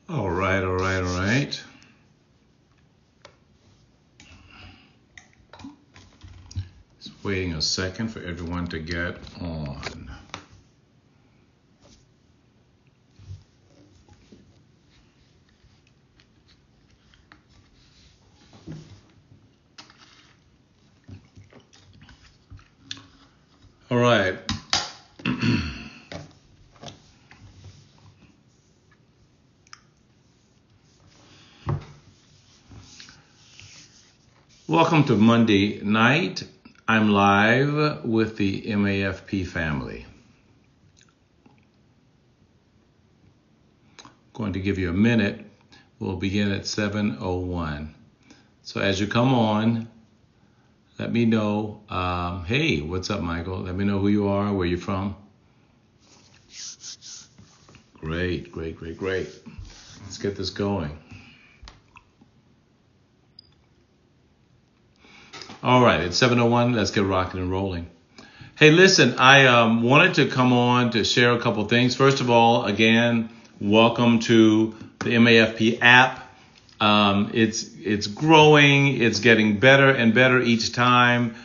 All right, all right, all right. Just waiting a second for everyone to get on. All right. Welcome to Monday night. I'm live with the MAFP family. Going to give you a minute. We'll begin at 7:01. So as you come on, let me know. Hey, what's up, Michael? Let me know who you are, where you're from. Great, great, great, great. Let's get this going. All right, it's 7:01. Let's get rocking and rolling. Hey, listen, I wanted to come on to share a couple things. First of all, again, welcome to the MAFP app. It's growing. It's getting better and better each time,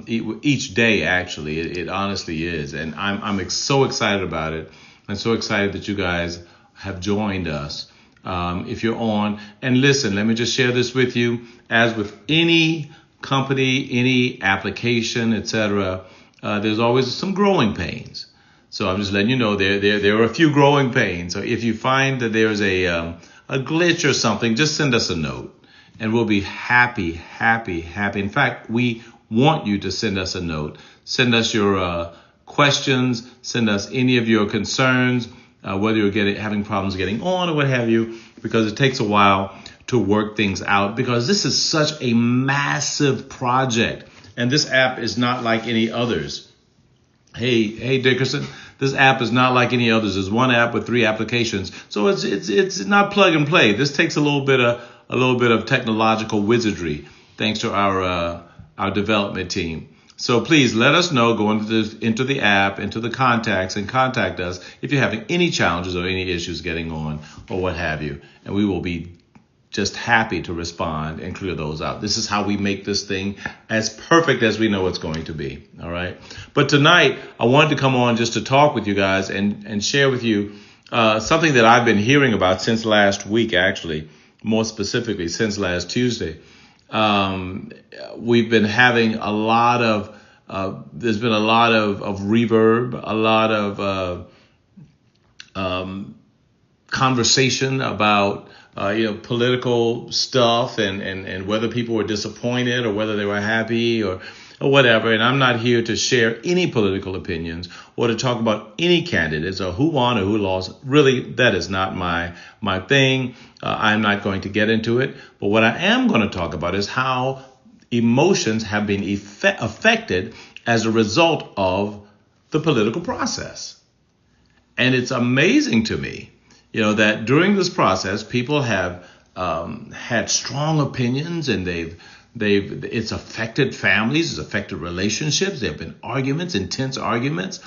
each day, actually. It honestly is. And I'm so excited about it. I'm so excited that you guys have joined us. If you're on, and listen, let me just share this with you. As with any company, any application, etc., there's always some growing pains. So I'm just letting you know there are a few growing pains. So if you find that there's a glitch or something, just send us a note, and we'll be happy. In fact, we want you to send us a note. Send us your questions. Send us any of your concerns, whether you're having problems getting on or what have you, because it takes a while to work things out, because this is such a massive project, and this app is not like any others. Hey Dickerson, this app is not like any others. There's one app with 3 applications, so it's not plug and play. This takes a little bit of technological wizardry, thanks to our development team. So please let us know. Go into the app, into the contacts, and contact us if you're having any challenges or any issues getting on or what have you, and we will be just happy to respond and clear those out. This is how we make this thing as perfect as we know it's going to be. All right. But tonight, I wanted to come on just to talk with you guys and share with you something that I've been hearing about since last week, actually, more specifically since last Tuesday. We've been having a lot of, there's been a lot of reverb, a lot of conversation about political stuff and whether people were disappointed or whether they were happy or whatever. And I'm not here to share any political opinions or to talk about any candidates or who won or who lost. Really, that is not my thing. I'm not going to get into it. But what I am going to talk about is how emotions have been affected as a result of the political process. And it's amazing to me that during this process, people have had strong opinions, and it's affected families, it's affected relationships. There have been arguments, intense arguments.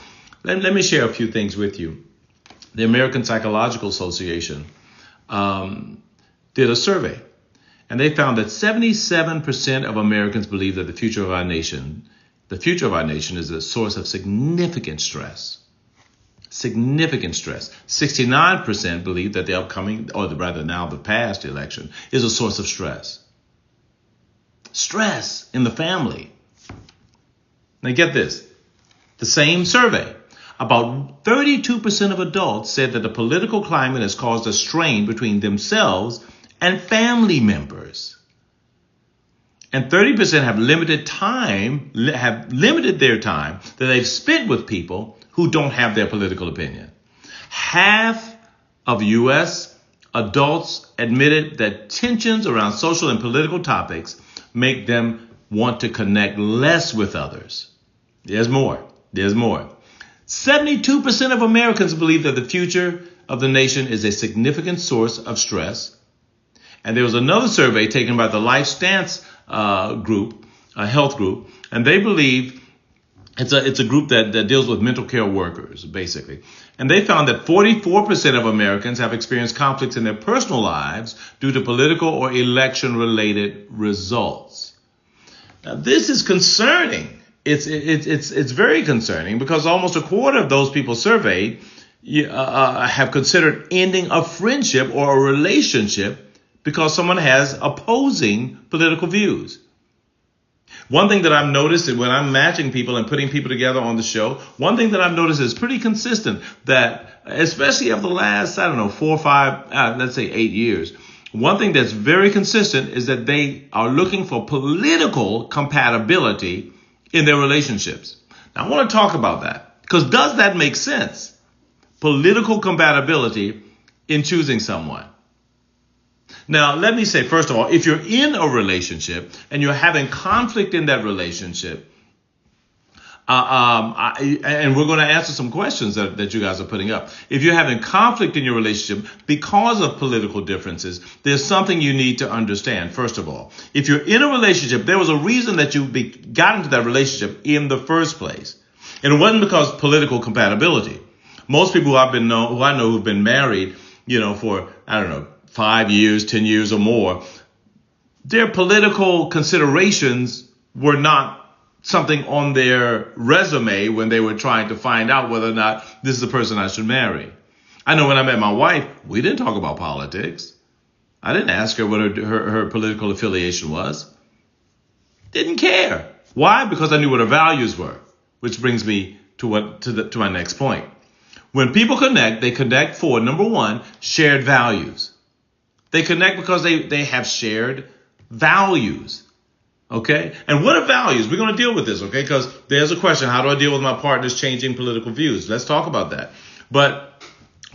Let me share a few things with you. The American Psychological Association did a survey, and they found that 77% of Americans believe that the future of our nation is a source of significant stress. Significant stress. 69% believe that the upcoming, or rather now the past election, is a source of stress. Stress in the family. Now get this. The same survey. About 32% of adults said that the political climate has caused a strain between themselves and family members. And 30% have limited their time that they've spent with people who don't have their political opinion. Half of U.S. adults admitted that tensions around social and political topics make them want to connect less with others. There's more. There's more. 72% of Americans believe that the future of the nation is a significant source of stress. And there was another survey taken by the Life Stance group, a health group, and they believe it's a group that deals with mental care workers, basically. And they found that 44% of Americans have experienced conflicts in their personal lives due to political or election-related results. Now, this is concerning. It's very concerning because almost a quarter of those people surveyed have considered ending a friendship or a relationship because someone has opposing political views. One thing that I've noticed when I'm matching people and putting people together on the show, one thing that I've noticed is pretty consistent that, especially of the last, 4 or 5, let's say 8 years, one thing that's very consistent is that they are looking for political compatibility in their relationships. Now, I want to talk about that because does that make sense? Political compatibility in choosing someone. Now, let me say, first of all, if you're in a relationship and you're having conflict in that relationship, and we're going to answer some questions that you guys are putting up. If you're having conflict in your relationship because of political differences, there's something you need to understand, first of all. If you're in a relationship, there was a reason that you got into that relationship in the first place. And it wasn't because of political compatibility. Most people who I know who've been married, for, 5 years, 10 years or more, their political considerations were not something on their resume when they were trying to find out whether or not this is the person I should marry. I know when I met my wife, we didn't talk about politics. I didn't ask her what her political affiliation was. Didn't care. Why? Because I knew what her values were, which brings me to my next point. When people connect, they connect for, number one, shared values. They connect because they have shared values. Okay? And what are values? We're going to deal with this, okay? Because there's a question, how do I deal with my partner's changing political views? Let's talk about that. But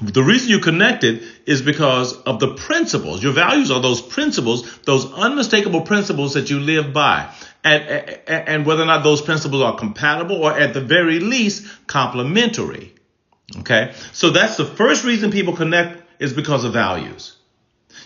the reason you connected is because of the principles. Your values are those principles, those unmistakable principles that you live by. And whether or not those principles are compatible or at the very least complementary. Okay? So that's the first reason people connect is because of values.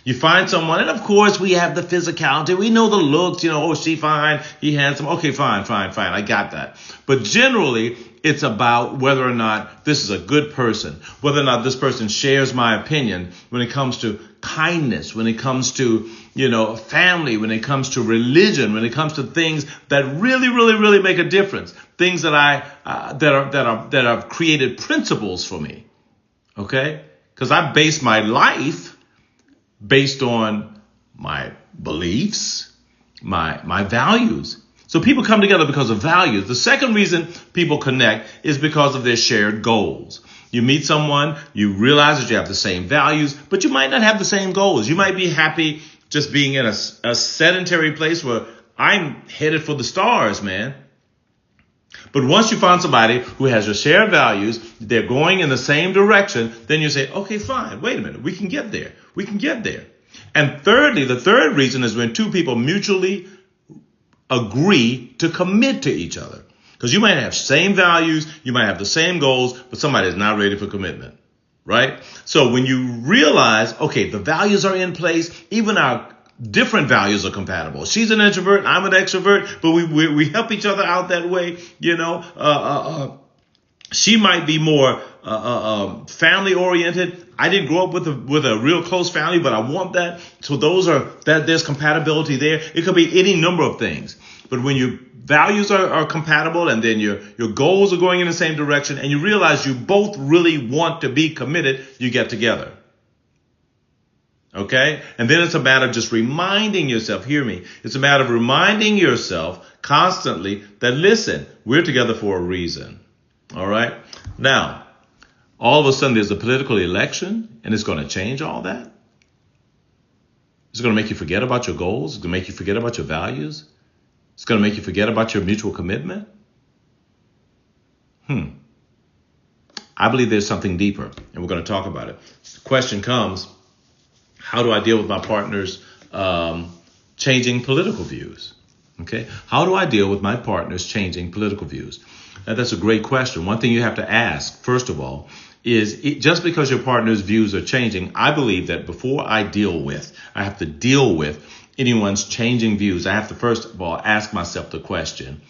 You find someone, and of course we have the physicality. We know the looks, oh, she fine, he handsome. Okay, fine. I got that. But generally, it's about whether or not this is a good person, whether or not this person shares my opinion when it comes to kindness, when it comes to, family, when it comes to religion, when it comes to things that really, really, really make a difference. Things that that have created principles for me. Okay? Because I base my life based on my beliefs, my values. So people come together because of values. The second reason people connect is because of their shared goals. You meet someone, you realize that you have the same values, but you might not have the same goals. You might be happy just being in a sedentary place where I'm headed for the stars, man. But once you find somebody who has your shared values, they're going in the same direction, then you say, okay, fine, wait a minute, we can get there. And thirdly, the third reason is when two people mutually agree to commit to each other. Because you might have same values, you might have the same goals, but somebody is not ready for commitment, right? So when you realize, okay, the values are in place, even our different values are compatible. She's an introvert, I'm an extrovert, but we help each other out that way, She might be more family oriented. I didn't grow up with a real close family, but I want that. So there's compatibility there. It could be any number of things. But when your values are compatible and then your goals are going in the same direction and you realize you both really want to be committed, you get together. Okay? And then it's a matter of just reminding yourself, hear me, it's a matter of reminding yourself constantly that, listen, we're together for a reason. All right? Now, all of a sudden there's a political election and it's going to change all that? It's going to make you forget about your goals? It's going to make you forget about your values? It's going to make you forget about your mutual commitment? I believe there's something deeper, and we're going to talk about it. The question comes, how do I deal with my partner's changing political views? Okay? How do I deal with my partner's changing political views? Now, that's a great question. One thing you have to ask, first of all, is just because your partner's views are changing, I believe that before I have to deal with anyone's changing views, I have to first of all ask myself the question,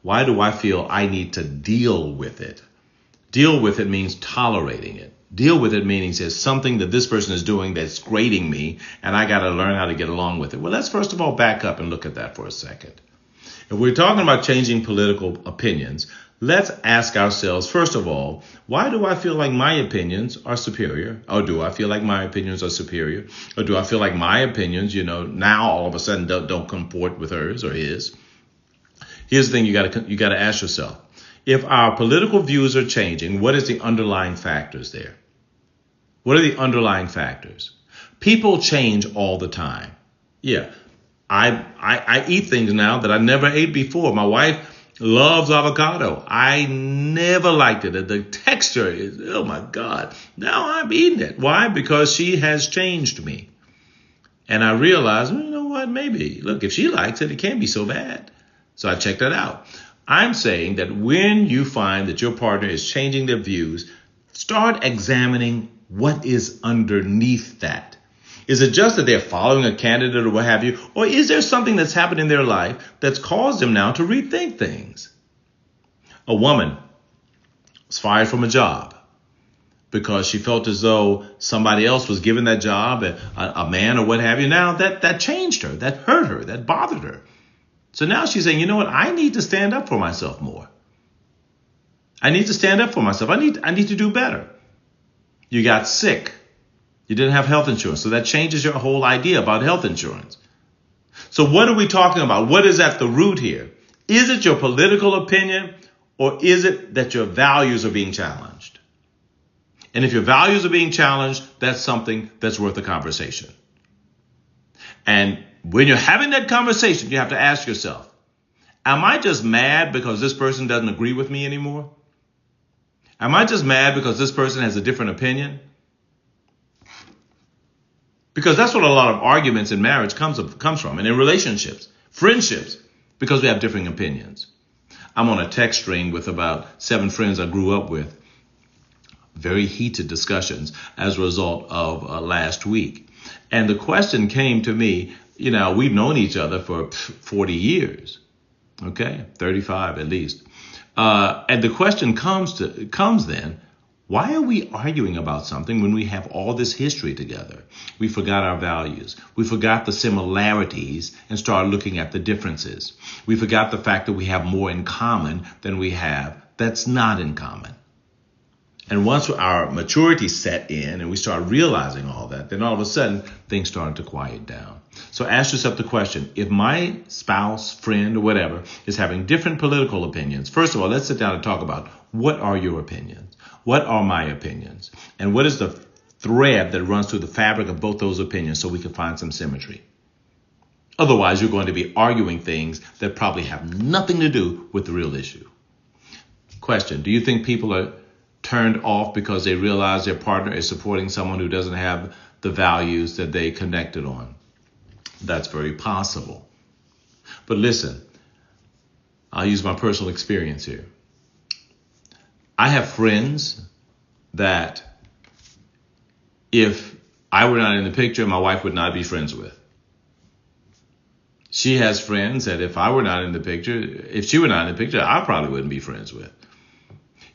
why do I feel I need to deal with it? Deal with it means tolerating it. Deal with it meaning there's something that this person is doing that's grating me, and I got to learn how to get along with it. Well, let's first of all back up and look at that for a second. If we're talking about changing political opinions, let's ask ourselves, first of all, why do I feel like my opinions are superior? Or do I feel like my opinions are superior? Or do I feel like my opinions, now all of a sudden don't comport with hers or his? Here's the thing you got to ask yourself. If our political views are changing, what is the underlying factors there? What are the underlying factors? People change all the time. Yeah, I eat things now that I never ate before. My wife loves avocado. I never liked it. The texture is, oh my God. Now I'm eating it. Why? Because she has changed me. And I realized, well, you know what? Maybe, look, if she likes it, it can't be so bad. So I checked that out. I'm saying that when you find that your partner is changing their views, start examining what is underneath that. Is it just that they're following a candidate or what have you? Or is there something that's happened in their life that's caused them now to rethink things? A woman was fired from a job because she felt as though somebody else was given that job, a man or what have you. Now that changed her, that hurt her, that bothered her. So now she's saying, you know what? I need to stand up for myself more. I need to stand up for myself. I need to do better. You got sick. You didn't have health insurance. So that changes your whole idea about health insurance. So what are we talking about? What is at the root here? Is it your political opinion, or is it that your values are being challenged? And if your values are being challenged, that's something that's worth a conversation. And when you're having that conversation, you have to ask yourself, am I just mad because this person doesn't agree with me anymore? Am I just mad because this person has a different opinion? Because that's what a lot of arguments in marriage comes from, and in relationships, friendships, because we have differing opinions. I'm on a text string with about 7 friends I grew up with. Very heated discussions as a result of last week. And the question came to me, we've known each other for 40 years, okay, 35 at least. And the question comes then, why are we arguing about something when we have all this history together? We forgot our values. We forgot the similarities and started looking at the differences. We forgot the fact that we have more in common than we have that's not in common. And once our maturity set in and we start realizing all that, then all of a sudden things started to quiet down. So ask yourself the question, if my spouse, friend, or whatever is having different political opinions, first of all, let's sit down and talk about what are your opinions? What are my opinions? And what is the thread that runs through the fabric of both those opinions so we can find some symmetry? Otherwise, you're going to be arguing things that probably have nothing to do with the real issue. Question, do you think people are turned off because they realize their partner is supporting someone who doesn't have the values that they connected on? That's very possible. But listen, I'll use my personal experience here. I have friends that if I were not in the picture, my wife would not be friends with. She has friends that if I were not in the picture, if she were not in the picture, I probably wouldn't be friends with.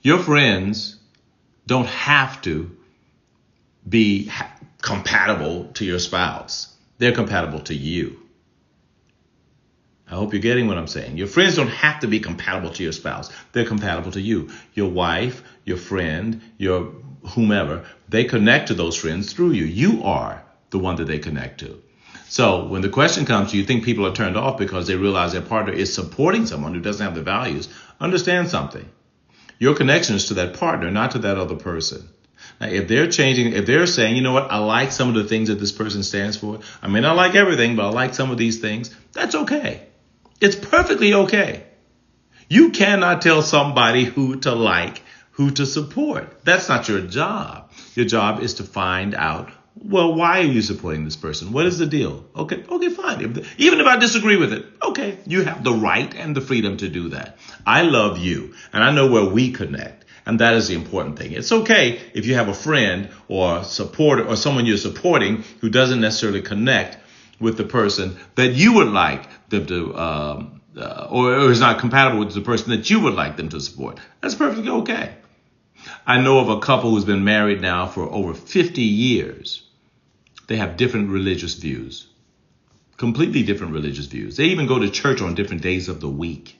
Your friends don't have to be compatible to your spouse. They're compatible to you. I hope you're getting what I'm saying. Your friends don't have to be compatible to your spouse. They're compatible to you. Your wife, your friend, your whomever, they connect to those friends through you. You are the one that they connect to. So when the question comes, do you think people are turned off because they realize their partner is supporting someone who doesn't have the values? Understand something. Your connection is to that partner, not to that other person. Now, if they're changing, if they're saying, you know what, I like some of the things that this person stands for. I may not like everything, but I like some of these things. That's okay. It's perfectly okay. You cannot tell somebody who to like, who to support. That's not your job. Your job is to find out Well, why are you supporting this person? What is the deal? Okay, fine. Even if I disagree with it, okay, you have the right and the freedom to do that. I love you, and I know where we connect, and that is the important thing. It's okay if you have a friend or supporter or someone you're supporting who doesn't necessarily connect with the person that you would like them to, or is not compatible with the person that you would like them to support. That's perfectly okay. I know of a couple who's been married now for over 50 years. They have different religious views, completely different religious views. They even go to church on different days of the week.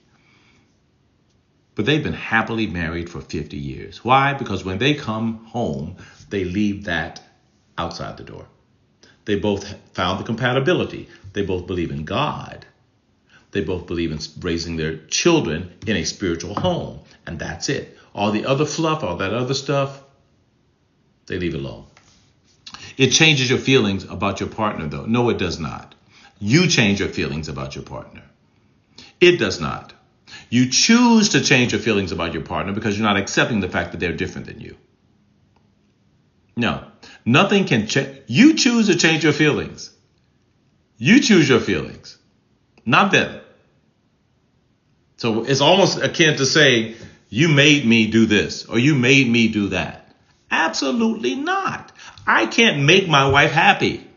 But they've been happily married for 50 years. Why? Because when they come home, they leave that outside the door. They both found the compatibility. They both believe in God. They both believe in raising their children in a spiritual home. And that's it. All the other fluff, all that other stuff, they leave alone. It changes your feelings about your partner, though. No, it does not. You change your feelings about your partner. It does not. You choose to change your feelings about your partner because you're not accepting the fact that they're different than you. No, nothing can change. You choose to change your feelings. You choose your feelings, not them. So it's almost akin to saying, you made me do this or you made me do that. Absolutely not. I can't make my wife happy.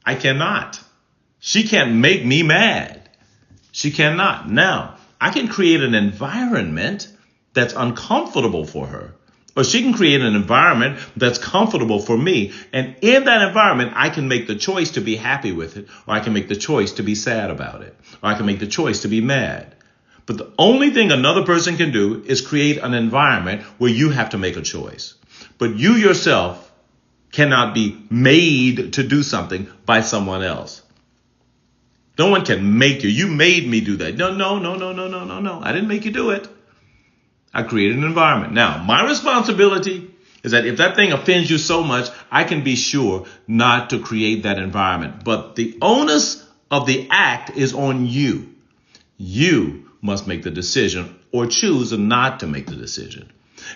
I cannot. She can't make me mad. She cannot. Now, I can create an environment that's uncomfortable for her, or she can create an environment that's comfortable for me. And in that environment, I can make the choice to be happy with it, or I can make the choice to be sad about it, or I can make the choice to be mad. But the only thing another person can do is create an environment where you have to make a choice. But you yourself cannot be made to do something by someone else. No one can make you. You made me do that. No. I didn't make you do it. I created an environment. Now, my responsibility is that if that thing offends you so much, I can be sure not to create that environment. But the onus of the act is on you. You must make the decision or choose not to make the decision.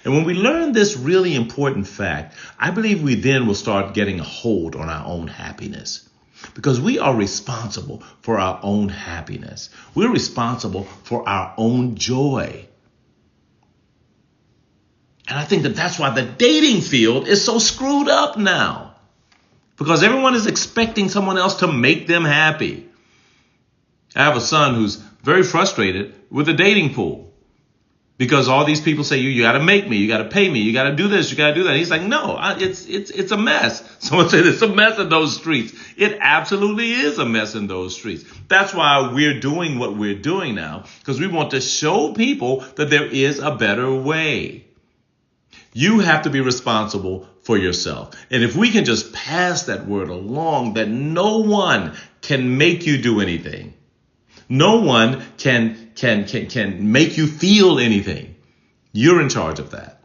And when we learn this really important fact, I believe we then will start getting a hold on our own happiness. Because we are responsible for our own happiness. We're responsible for our own joy. And I think that that's why the dating field is so screwed up now. Because everyone is expecting someone else to make them happy. I have a son who's very frustrated with the dating pool. Because all these people say, you got to make me, you got to pay me, you got to do this, you got to do that. And he's like, no, it's a mess. Someone said it's a mess in those streets. It absolutely is a mess in those streets. That's why we're doing what we're doing now, because we want to show people that there is a better way. You have to be responsible for yourself. And if we can just pass that word along, that no one can make you do anything. No one can make you feel anything. You're in charge of that.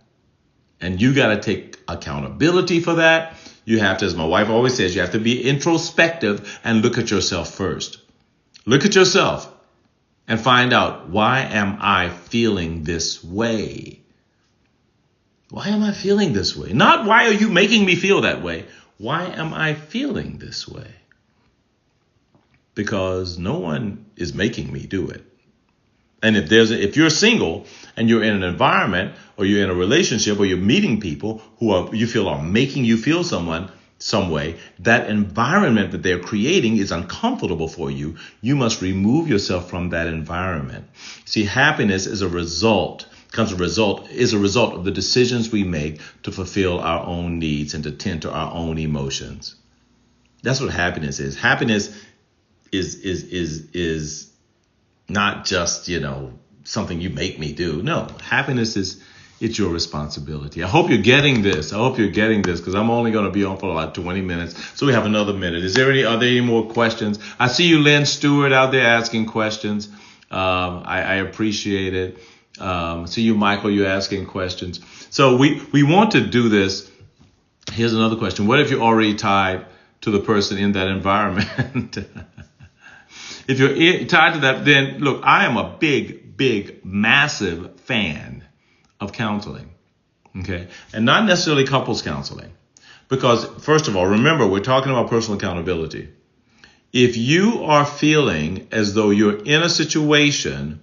And you got to take accountability for that. You have to, as my wife always says, you have to be introspective and look at yourself first. Look at yourself and find out, why am I feeling this way? Why am I feeling this way? Not why are you making me feel that way? Why am I feeling this way? Because no one is making me do it. And if you're single and you're in an environment or you're in a relationship or you're meeting people who you feel are making you feel some way, that environment that they're creating is uncomfortable for you. You must remove yourself from that environment. See, happiness is a result of the decisions we make to fulfill our own needs and to tend to our own emotions. That's what happiness is. Happiness is not just, something you make me do. No, happiness it's your responsibility. I hope you're getting this. Because I'm only going to be on for about 20 minutes. So we have another minute. Are there any more questions? I see you, Lynn Stewart, out there asking questions. I appreciate it. See you, Michael, you're asking questions. So we want to do this. Here's another question. What if you're already tied to the person in that environment? If you're tied to that, then look, I am a big, massive fan of counseling. Okay. And not necessarily couples counseling. Because, first of all, remember, we're talking about personal accountability. If you are feeling as though you're in a situation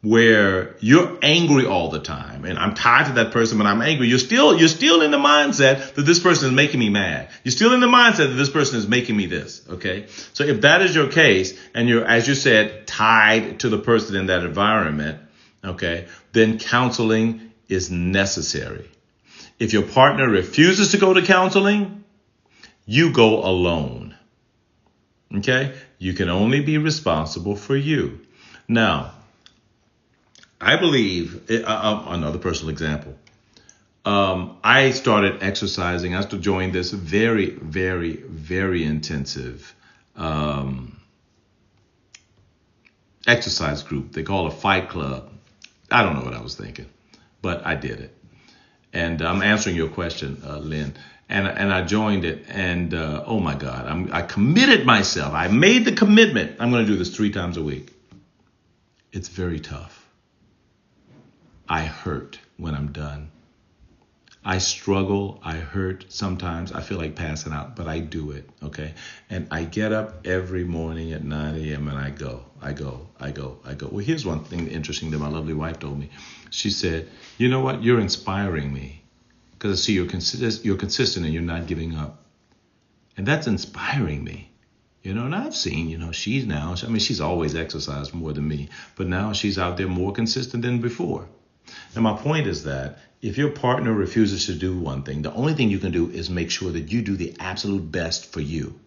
where you're angry all the time, and I'm tired of that person, but I'm angry, you're still in the mindset that this person is making me mad. You're still in the mindset that this person is making me this, okay? So if that is your case, and you're, as you said, tied to the person in that environment, okay, then counseling is necessary. If your partner refuses to go to counseling, you go alone, okay? You can only be responsible for you. Now, I believe, another personal example, I started exercising. I joined this very, very, very intensive exercise group. They call it a Fight Club. I don't know what I was thinking, but I did it. And I'm answering your question, Lynn. And I joined it, and oh my God, I committed myself. I made the commitment. I'm going to do this 3 times a week. It's very tough. I hurt when I'm done. I struggle. I hurt. Sometimes I feel like passing out, but I do it. Okay. And I get up every morning at 9 a.m. and I go. Well, here's one thing interesting that my lovely wife told me. She said, you know what? You're inspiring me because I see you're consistent and you're not giving up. And that's inspiring me. You know, and I've seen, she's always exercised more than me, but now she's out there more consistent than before. And my point is that if your partner refuses to do one thing, the only thing you can do is make sure that you do the absolute best for you.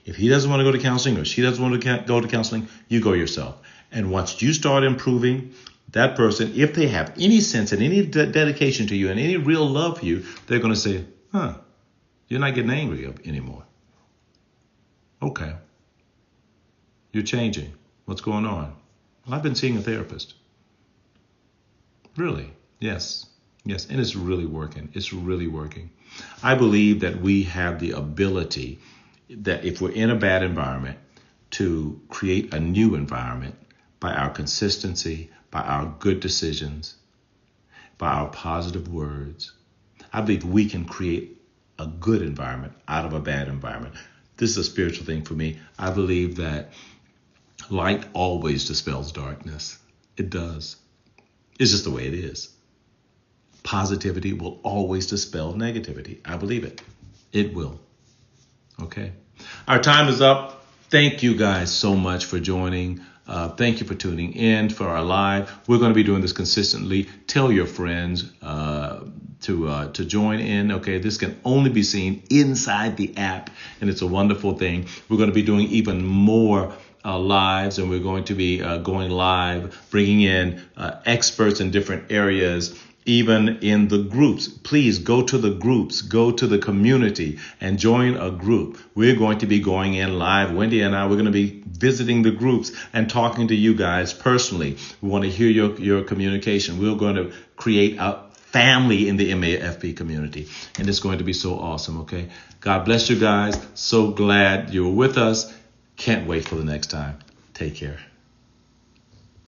If he doesn't want to go to counseling or she doesn't want to go to counseling, you go yourself. And once you start improving, that person, if they have any sense and any dedication to you and any real love for you, they're going to say, you're not getting angry anymore. Okay. You're changing. What's going on? Well, I've been seeing a therapist. Really? Yes. And it's really working. I believe that we have the ability that if we're in a bad environment to create a new environment by our consistency, by our good decisions, by our positive words. I believe we can create a good environment out of a bad environment. This is a spiritual thing for me. I believe that light always dispels darkness. It does. It's just the way it is. Positivity will always dispel negativity. I believe it. It will. Okay. Our time is up. Thank you guys so much for joining. Thank you for tuning in for our live. We're going to be doing this consistently. Tell your friends to join in. Okay. This can only be seen inside the app, and it's a wonderful thing. We're going to be doing even more lives, and we're going to be going live, bringing in experts in different areas, even in the groups. Please go to the groups, go to the community and join a group. We're going to be going in live. Wendy and I, we're going to be visiting the groups and talking to you guys personally. We want to hear your communication. We're going to create a family in the MAFP community, and it's going to be so awesome. Okay. God bless you guys. So glad you're with us. Can't wait for the next time. Take care.